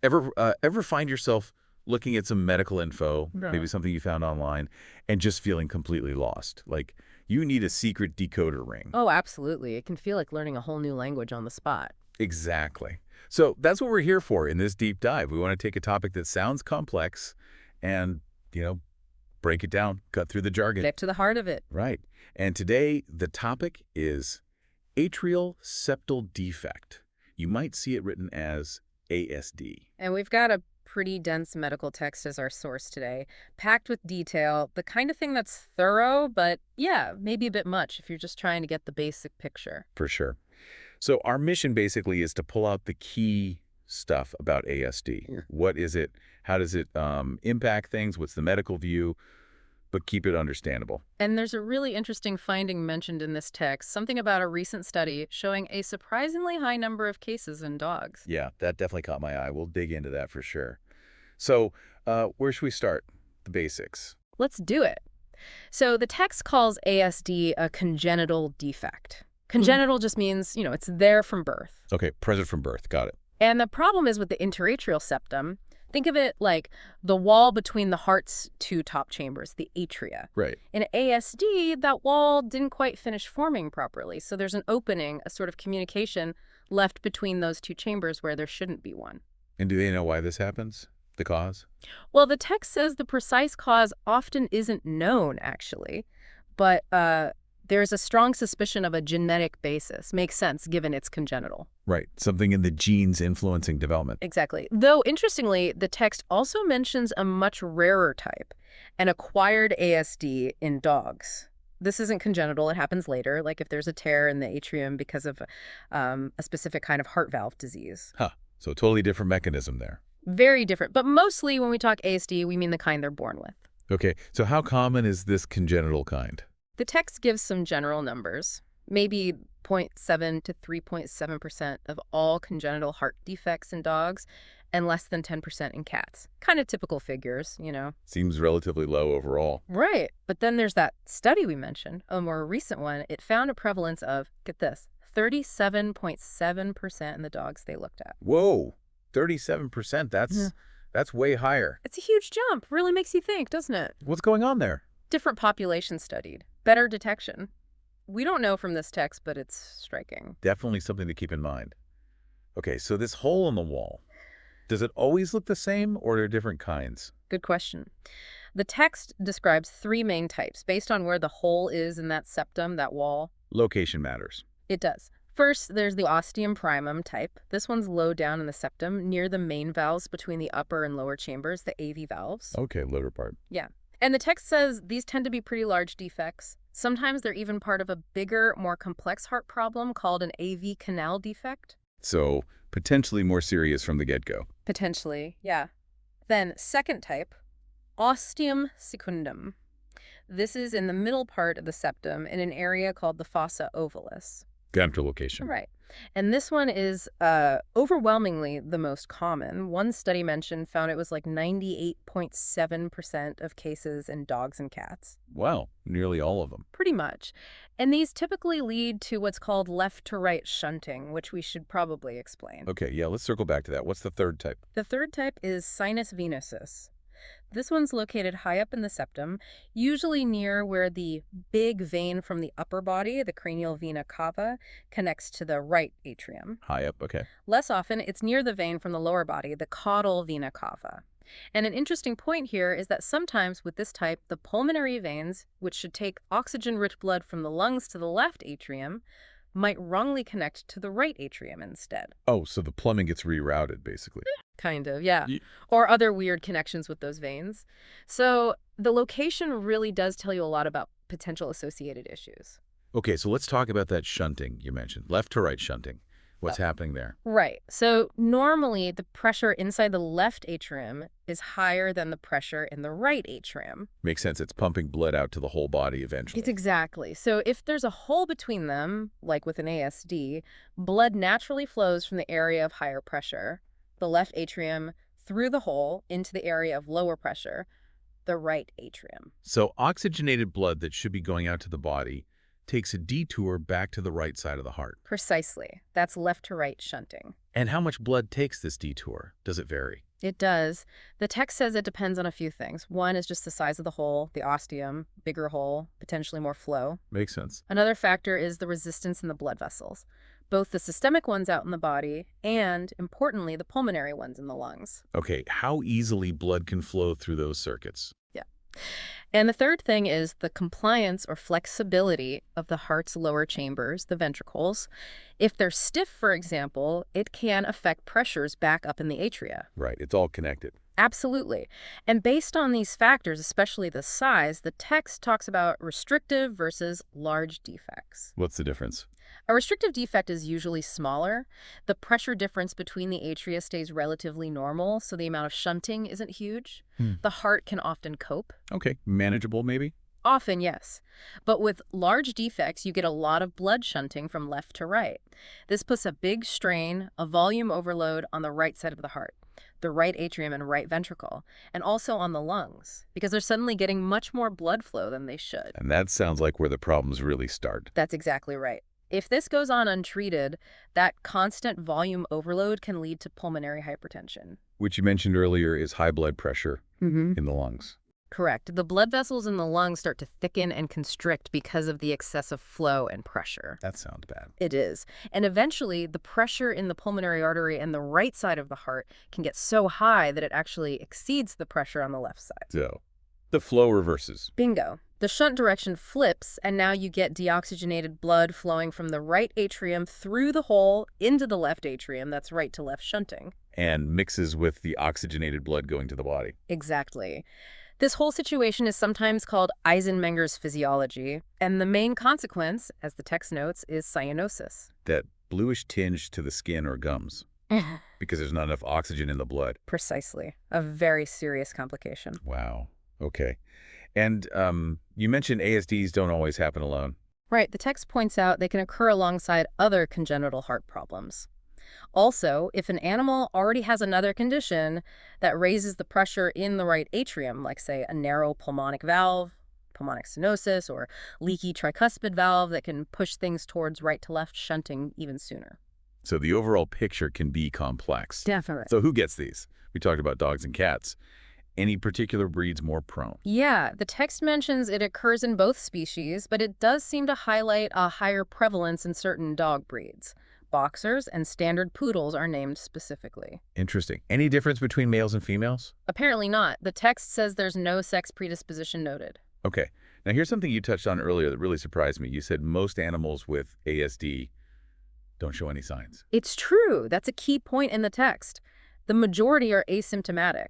Ever find yourself looking at some medical info, Yeah. maybe something you found online, and just feeling completely lost? Like you need a secret decoder ring. Oh, absolutely. It can feel like learning a whole new language on the spot. Exactly. So that's what we're here for in this deep dive. We want to take a topic that sounds complex and, you know, break it down, cut through the jargon. Get to the heart of it. Right. And today the topic is atrial septal defect. You might see it written as ASD. And we've got a pretty dense medical text as our source today, packed with detail, the kind of thing that's thorough, but yeah, maybe a bit much if you're just trying to get the basic picture. For sure. So our mission basically is to pull out the key stuff about ASD. Yeah. What is it? How does it impact things? What's the medical view? But keep it understandable. And there's a really interesting finding mentioned in this text, something about a recent study showing a surprisingly high number of cases in dogs. Yeah, that definitely caught my eye. We'll dig into that for sure. So where should we start? The basics. Let's do it. So the text calls ASD a congenital defect. Congenital just means, it's there from birth. Okay, present from birth. Got it. And the problem is with the interatrial septum. Think of it like the wall between the heart's two top chambers, the atria. Right. In ASD, that wall didn't quite finish forming properly, so there's an opening, a sort of communication left between those two chambers where there shouldn't be one. And do they know why this happens? The cause? Well, the text says the precise cause often isn't known, actually, but there's a strong suspicion of a genetic basis. Makes sense, given it's congenital. Right. Something in the genes influencing development. Exactly. Though, interestingly, the text also mentions a much rarer type, an acquired ASD in dogs. This isn't congenital. It happens later, like if there's a tear in the atrium because of a specific kind of heart valve disease. Huh. So a totally different mechanism there. Very different. But mostly when we talk ASD, we mean the kind they're born with. Okay. So how common is this congenital kind? The text gives some general numbers, maybe 0.7 to 3.7% of all congenital heart defects in dogs and less than 10% in cats. Kind of typical figures, Seems relatively low overall. Right. But then there's that study we mentioned, a more recent one. It found a prevalence of, get this, 37.7% in the dogs they looked at. Whoa, 37%. That's way higher. It's a huge jump. Really makes you think, doesn't it? What's going on there? Different populations studied. Better detection. We don't know from this text, but it's striking. Definitely something to keep in mind. Okay, so this hole in the wall, does it always look the same or are there different kinds? Good question. The text describes three main types based on where the hole is in that septum, that wall. Location matters. It does. First, there's the ostium primum type. This one's low down in the septum, near the main valves between the upper and lower chambers, the AV valves. Okay, lower part. Yeah. And the text says these tend to be pretty large defects. Sometimes they're even part of a bigger, more complex heart problem called an AV canal defect. So potentially more serious from the get-go. Potentially, yeah. Then second type, ostium secundum. This is in the middle part of the septum in an area called the fossa ovalis. Genital location. Right. And this one is overwhelmingly the most common. One study mentioned found it was like 98.7% of cases in dogs and cats. Wow, nearly all of them. Pretty much. And these typically lead to what's called left-to-right shunting, which we should probably explain. Okay, yeah, let's circle back to that. What's the third type? The third type is sinus venosus. This one's located high up in the septum, usually near where the big vein from the upper body, the cranial vena cava, connects to the right atrium. High up, okay. Less often, it's near the vein from the lower body, the caudal vena cava. And an interesting point here is that sometimes with this type, the pulmonary veins, which should take oxygen-rich blood from the lungs to the left atrium, might wrongly connect to the right atrium instead. Oh, so the plumbing gets rerouted, basically. Kind of, yeah. Or other weird connections with those veins. So the location really does tell you a lot about potential associated issues. Okay, so let's talk about that shunting you mentioned. Left to right shunting. What's happening there? Right. So normally the pressure inside the left atrium is higher than the pressure in the right atrium. Makes sense. It's pumping blood out to the whole body eventually. It's exactly. So if there's a hole between them, like with an ASD, blood naturally flows from the area of higher pressure, the left atrium, through the hole into the area of lower pressure, the right atrium. So oxygenated blood that should be going out to the body takes a detour back to the right side of the heart. Precisely. That's left to right shunting. And how much blood takes this detour? Does it vary? It does. The text says it depends on a few things. One is just the size of the hole, the ostium, bigger hole, potentially more flow. Makes sense. Another factor is the resistance in the blood vessels, both the systemic ones out in the body and, importantly, the pulmonary ones in the lungs. Okay, how easily blood can flow through those circuits? Yeah. And the third thing is the compliance or flexibility of the heart's lower chambers, the ventricles. If they're stiff, for example, it can affect pressures back up in the atria. Right, it's all connected. Absolutely. And based on these factors, especially the size, the text talks about restrictive versus large defects. What's the difference? A restrictive defect is usually smaller. The pressure difference between the atria stays relatively normal, so the amount of shunting isn't huge. The heart can often cope. Okay, manageable maybe? Often, yes. But with large defects, you get a lot of blood shunting from left to right. This puts a big strain, a volume overload on the right side of the heart, the right atrium and right ventricle, and also on the lungs, because they're suddenly getting much more blood flow than they should. And that sounds like where the problems really start. That's exactly right. If this goes on untreated, that constant volume overload can lead to pulmonary hypertension. Which you mentioned earlier is high blood pressure in the lungs. Correct. The blood vessels in the lungs start to thicken and constrict because of the excessive flow and pressure. That sounds bad. It is. And eventually, the pressure in the pulmonary artery and the right side of the heart can get so high that it actually exceeds the pressure on the left side. So, the flow reverses. Bingo. The shunt direction flips, and now you get deoxygenated blood flowing from the right atrium through the hole into the left atrium. That's right to left shunting. And mixes with the oxygenated blood going to the body. Exactly. This whole situation is sometimes called Eisenmenger's physiology, and the main consequence, as the text notes, is cyanosis. That bluish tinge to the skin or gums. Because there's not enough oxygen in the blood. Precisely. A very serious complication. Wow. Okay. And you mentioned ASDs don't always happen alone. Right. The text points out they can occur alongside other congenital heart problems. Also, if an animal already has another condition that raises the pressure in the right atrium, like, say, a narrow pulmonic valve, pulmonic stenosis, or leaky tricuspid valve that can push things towards right to left shunting even sooner. So the overall picture can be complex. Definitely. So who gets these? We talked about dogs and cats. Any particular breeds more prone? Yeah, the text mentions it occurs in both species, but it does seem to highlight a higher prevalence in certain dog breeds. Boxers and standard poodles are named specifically. Interesting. Any difference between males and females? Apparently not. The text says there's no sex predisposition noted. Okay. Now here's something you touched on earlier that really surprised me. You said most animals with ASD don't show any signs. It's true. That's a key point in the text. The majority are asymptomatic.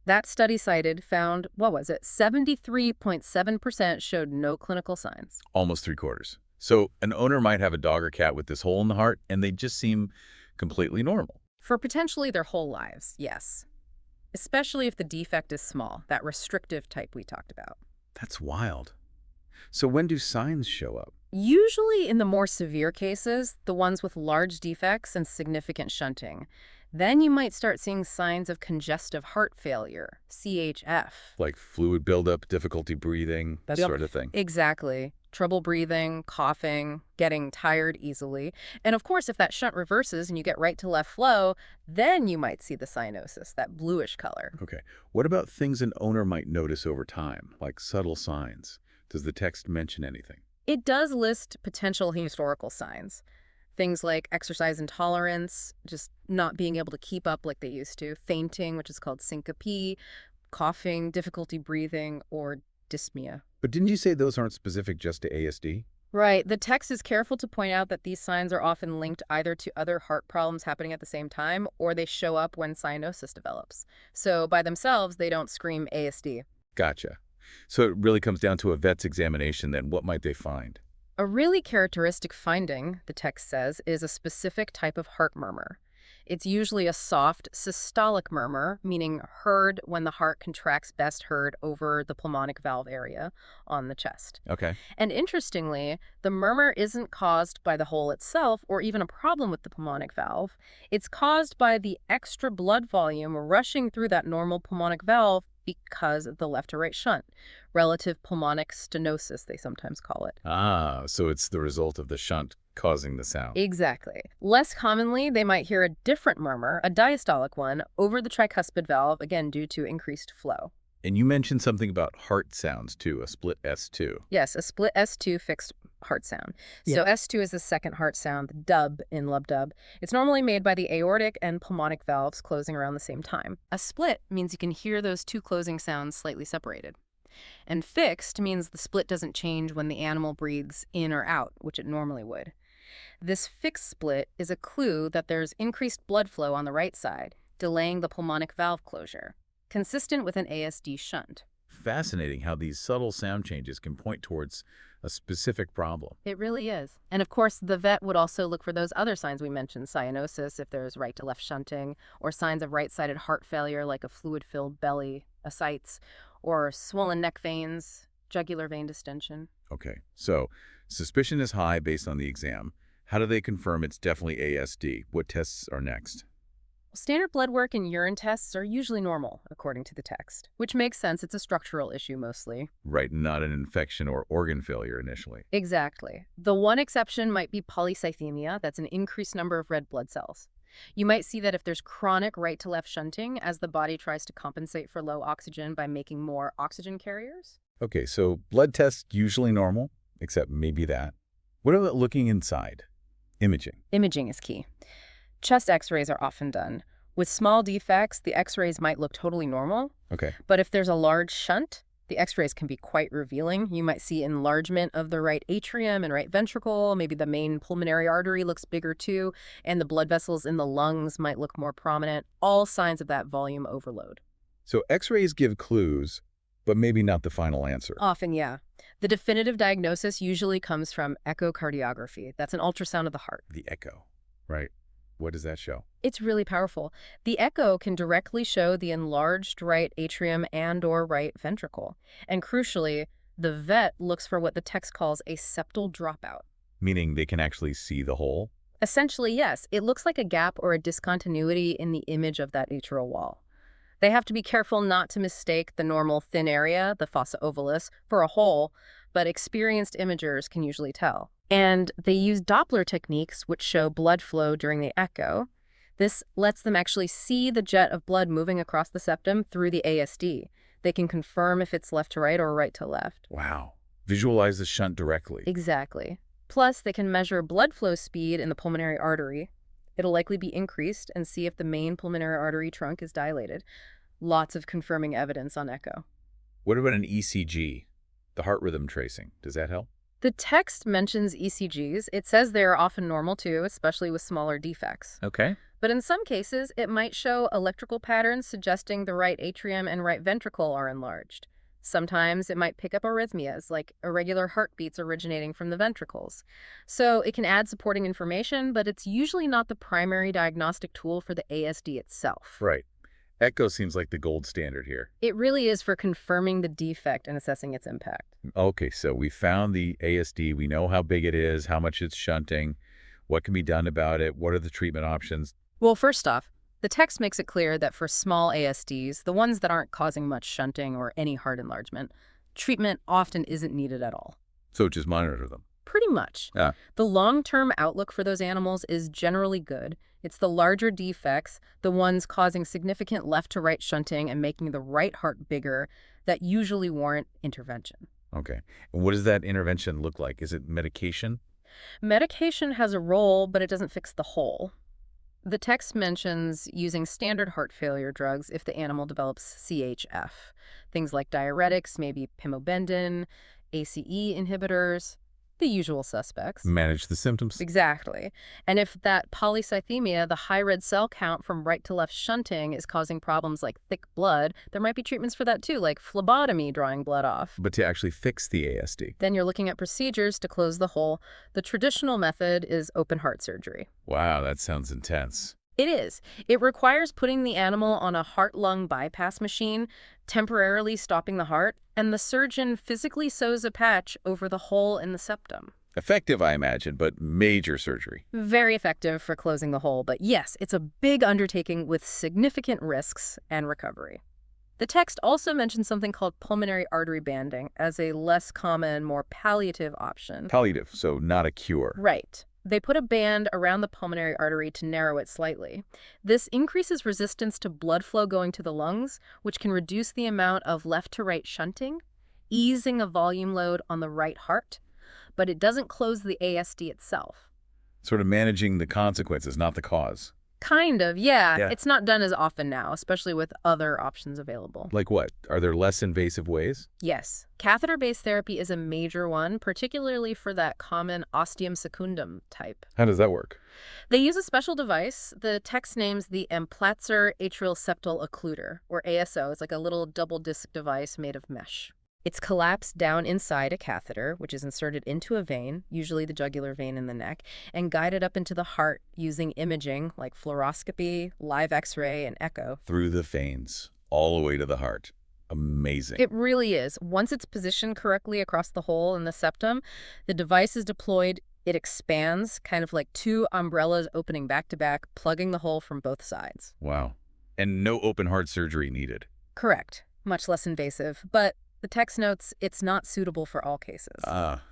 That study cited found, 73.7% showed no clinical signs. Almost 3/4. So an owner might have a dog or cat with this hole in the heart, and they just seem completely normal. For potentially their whole lives, yes. Especially if the defect is small, that restrictive type we talked about. That's wild. So when do signs show up? Usually in the more severe cases, the ones with large defects and significant shunting. Then you might start seeing signs of congestive heart failure, CHF. Like fluid buildup, difficulty breathing, that sort of thing. Exactly. Trouble breathing, coughing, getting tired easily. And of course, if that shunt reverses and you get right to left flow, then you might see the cyanosis, that bluish color. Okay. What about things an owner might notice over time, like subtle signs? Does the text mention anything? It does list potential historical signs. Things like exercise intolerance, just not being able to keep up like they used to, fainting, which is called syncope, coughing, difficulty breathing, or dyspnea. But didn't you say those aren't specific just to ASD? Right. The text is careful to point out that these signs are often linked either to other heart problems happening at the same time, or they show up when cyanosis develops. So by themselves, they don't scream ASD. Gotcha. So it really comes down to a vet's examination then. What might they find? A really characteristic finding, the text says, is a specific type of heart murmur. It's usually a soft systolic murmur, meaning heard when the heart contracts, best heard over the pulmonic valve area on the chest. Okay. And interestingly, the murmur isn't caused by the hole itself or even a problem with the pulmonic valve. It's caused by the extra blood volume rushing through that normal pulmonic valve because of the left to right shunt. Relative pulmonic stenosis, they sometimes call it. Ah, so it's the result of the shunt causing the sound. Exactly. Less commonly, they might hear a different murmur, a diastolic one, over the tricuspid valve, again due to increased flow. And you mentioned something about heart sounds, too, a split S2. Yes, a split S2 fixed heart sound. Yeah. So S2 is the second heart sound, the dub in lub dub. It's normally made by the aortic and pulmonic valves closing around the same time. A split means you can hear those two closing sounds slightly separated. And fixed means the split doesn't change when the animal breathes in or out, which it normally would. This fixed split is a clue that there's increased blood flow on the right side, delaying the pulmonic valve closure, consistent with an ASD shunt. Fascinating how these subtle sound changes can point towards a specific problem. It really is. And of course, the vet would also look for those other signs we mentioned, cyanosis if there's right to left shunting, or signs of right-sided heart failure like a fluid-filled belly, ascites, or swollen neck veins, jugular vein distension. Okay, so suspicion is high based on the exam. How do they confirm it's definitely ASD? What tests are next? Standard blood work and urine tests are usually normal, according to the text, which makes sense. It's a structural issue mostly. Right, not an infection or organ failure initially. Exactly. The one exception might be polycythemia. That's an increased number of red blood cells. You might see that if there's chronic right-to-left shunting as the body tries to compensate for low oxygen by making more oxygen carriers. Okay, so blood tests usually normal, except maybe that. What about looking inside? Imaging. Imaging is key. Chest x-rays are often done. With small defects, the x-rays might look totally normal. Okay. But if there's a large shunt, the x-rays can be quite revealing. You might see enlargement of the right atrium and right ventricle. Maybe the main pulmonary artery looks bigger too, and the blood vessels in the lungs might look more prominent. All signs of that volume overload. So x-rays give clues, but maybe not the final answer. Often, yeah. The definitive diagnosis usually comes from echocardiography. That's an ultrasound of the heart. The echo, right? What does that show? It's really powerful. The echo can directly show the enlarged right atrium and/or right ventricle. And crucially, the vet looks for what the text calls a septal dropout. Meaning they can actually see the hole? Essentially, yes. It looks like a gap or a discontinuity in the image of that atrial wall. They have to be careful not to mistake the normal thin area, the fossa ovalis, for a hole, but experienced imagers can usually tell. And they use Doppler techniques, which show blood flow during the echo. This lets them actually see the jet of blood moving across the septum through the ASD. They can confirm if it's left to right or right to left. Wow. Visualize the shunt directly. Exactly. Plus, they can measure blood flow speed in the pulmonary artery. It'll likely be increased, and see if the main pulmonary artery trunk is dilated. Lots of confirming evidence on echo. What about an ECG? The heart rhythm tracing. Does that help? The text mentions ECGs. It says they are often normal too, especially with smaller defects. Okay. But in some cases, it might show electrical patterns suggesting the right atrium and right ventricle are enlarged. Sometimes it might pick up arrhythmias, like irregular heartbeats originating from the ventricles. So it can add supporting information, but it's usually not the primary diagnostic tool for the ASD itself. Right. Echo seems like the gold standard here. It really is for confirming the defect and assessing its impact. Okay, so we found the ASD. We know how big it is, how much it's shunting, what can be done about it, what are the treatment options. Well, first off, the text makes it clear that for small ASDs, the ones that aren't causing much shunting or any heart enlargement, treatment often isn't needed at all. So just monitor them. Pretty much. Yeah. The long-term outlook for those animals is generally good. It's the larger defects, the ones causing significant left-to-right shunting and making the right heart bigger, that usually warrant intervention. Okay. And what does that intervention look like? Is it medication? Medication has a role, but it doesn't fix the whole. The text mentions using standard heart failure drugs if the animal develops CHF. Things like diuretics, maybe pimobendin, ACE inhibitors, the usual suspects. Manage the symptoms. Exactly. And if that polycythemia, the high red cell count from right to left shunting, is causing problems like thick blood, there might be treatments for that too, like phlebotomy, drawing blood off. But to actually fix the ASD. Then you're looking at procedures to close the hole. The traditional method is open heart surgery. Wow, that sounds intense. It is. It requires putting the animal on a heart-lung bypass machine, temporarily stopping the heart, and the surgeon physically sews a patch over the hole in the septum. Effective, I imagine, but major surgery. Very effective for closing the hole, but yes, it's a big undertaking with significant risks and recovery. The text also mentions something called pulmonary artery banding as a less common, more palliative option. Palliative, so not a cure. Right. They put a band around the pulmonary artery to narrow it slightly. This increases resistance to blood flow going to the lungs, which can reduce the amount of left-to-right shunting, easing a volume load on the right heart, but it doesn't close the ASD itself. Sort of managing the consequences, not the cause. Kind of, yeah. Yeah. It's not done as often now, especially with other options available. Like what? Are there less invasive ways? Yes, catheter-based therapy is a major one, particularly for that common ostium secundum type. How does that work? They use a special device. The text names the Emplatzer Atrial Septal Occluder, or ASO. It's like a little double-disc device made of mesh. It's collapsed down inside a catheter, which is inserted into a vein, usually the jugular vein in the neck, and guided up into the heart using imaging like fluoroscopy, live X-ray, and echo. Through the veins, all the way to the heart. Amazing. It really is. Once it's positioned correctly across the hole in the septum, the device is deployed. It expands, kind of like two umbrellas opening back to back, plugging the hole from both sides. Wow. And no open heart surgery needed. Correct. Much less invasive, but the text notes it's not suitable for all cases.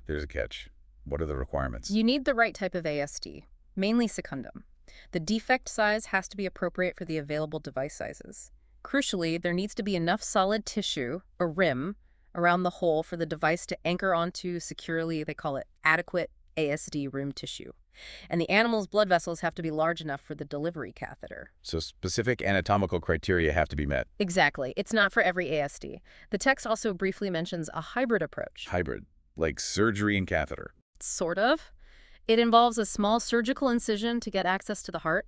There's a catch. What are the requirements? You need the right type of ASD, mainly secundum. The defect size has to be appropriate for the available device sizes. Crucially, there needs to be enough solid tissue, a rim, around the hole for the device to anchor onto securely. They call it adequate ASD rim tissue. And the animal's blood vessels have to be large enough for the delivery catheter. So specific anatomical criteria have to be met. Exactly. It's not for every ASD. The text also briefly mentions a hybrid approach. Hybrid, like surgery and catheter. Sort of. It involves a small surgical incision to get access to the heart,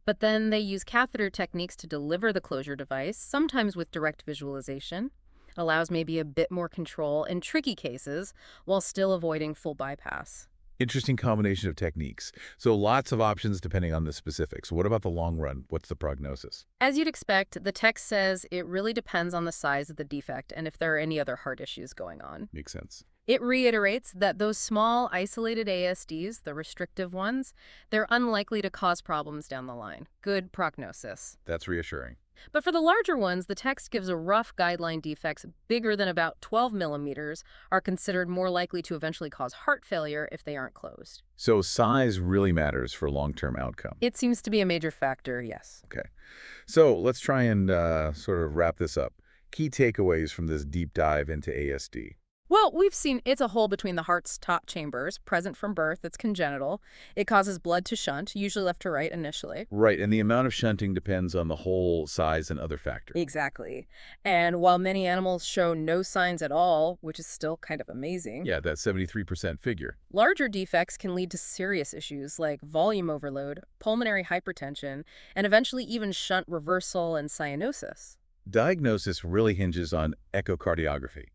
but then they use catheter techniques to deliver the closure device, sometimes with direct visualization. Allows maybe a bit more control in tricky cases while still avoiding full bypass. Interesting combination of techniques. So lots of options depending on the specifics. What about the long run? What's the prognosis? As you'd expect, the text says it really depends on the size of the defect and if there are any other heart issues going on. Makes sense. It reiterates that those small, isolated ASDs, the restrictive ones, they're unlikely to cause problems down the line. Good prognosis. That's reassuring. But for the larger ones, the text gives a rough guideline. Defects bigger than about 12 millimeters are considered more likely to eventually cause heart failure if they aren't closed. So size really matters for long-term outcome. It seems to be a major factor, yes. Okay. So let's try and sort of wrap this up. Key takeaways from this deep dive into ASD. Well, we've seen it's a hole between the heart's top chambers, present from birth. It's congenital. It causes blood to shunt, usually left to right initially. Right, and the amount of shunting depends on the hole size and other factors. Exactly. And while many animals show no signs at all, which is still kind of amazing, Yeah, that 73% figure. larger defects can lead to serious issues like volume overload, pulmonary hypertension, and eventually even shunt reversal and cyanosis. Diagnosis really hinges on echocardiography,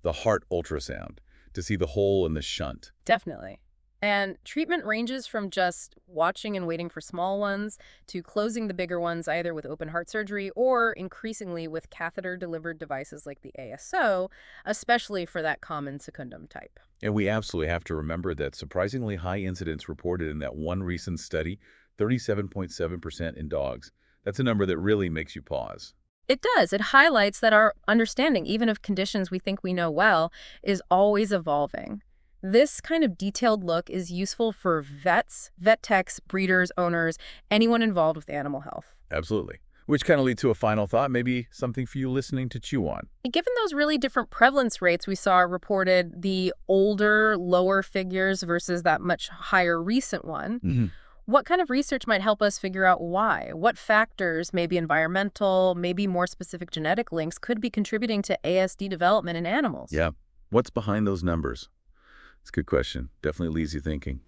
the heart ultrasound, to see the hole in the shunt. Definitely. And treatment ranges from just watching and waiting for small ones to closing the bigger ones either with open heart surgery or increasingly with catheter-delivered devices like the ASO, especially for that common secundum type. And we absolutely have to remember that surprisingly high incidence reported in that one recent study, 37.7% in dogs. That's a number that really makes you pause. It does. It highlights that our understanding, even of conditions we think we know well, is always evolving. This kind of detailed look is useful for vets, vet techs, breeders, owners, anyone involved with animal health. Absolutely. Which kind of leads to a final thought, maybe something for you listening to chew on. Given those really different prevalence rates we saw reported, the older, lower figures versus that much higher recent one, what kind of research might help us figure out why? What factors, maybe environmental, maybe more specific genetic links, could be contributing to ASD development in animals? Yeah. What's behind those numbers? It's a good question. Definitely leaves you thinking.